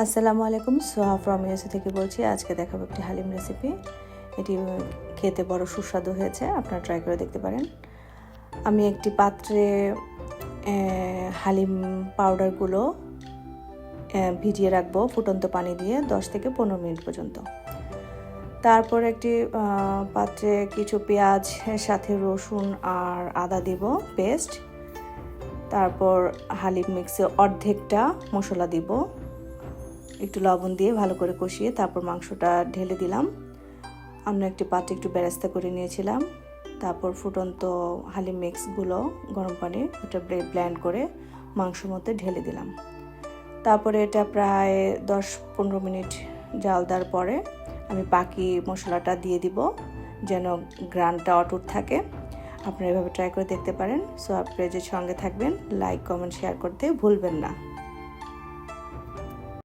আসসালামু আলাইকুম, সোহা from USA থেকে বলছি। আজকে দেখাবো একটি হালিম রেসিপি। এটি খেতে বড় সুস্বাদু হয়েছে, আপনারা ট্রাই করে দেখতে পারেন। আমি একটি পাত্রে হালিম পাউডারগুলো ভিজিয়ে রাখবো ফুটন্ত পানি দিয়ে 10 থেকে 15 মিনিট পর্যন্ত। তারপর একটি পাত্রে কিছু পেঁয়াজ সাথে রসুন আর আদা দিব পেস্ট। তারপর হালিম মিক্সে অর্ধেকটা মশলা দিব, একটু লবণ দিয়ে ভালো করে কষিয়ে তারপর মাংসটা ঢেলে দিলাম। অন্য একটি পাত্রে একটু বেরেস্তা করে নিয়েছিলাম। তারপর ফুটন্ত হালিম মিক্সগুলো গরম পানি ওটা ব্লেন্ড করে মাংসের মধ্যে ঢেলে দিলাম। তারপরে এটা প্রায় 10-15 মিনিট জাল দেওয়ার পরে আমি বাকি মশলাটা দিয়ে দিব যেন গ্রানটা অটুট থাকে। আপনারা এভাবে ট্রাই করে দেখতে পারেন। সো আপনারা যে সঙ্গে থাকবেন, লাইক কমেন্ট শেয়ার করতে ভুলবেন না।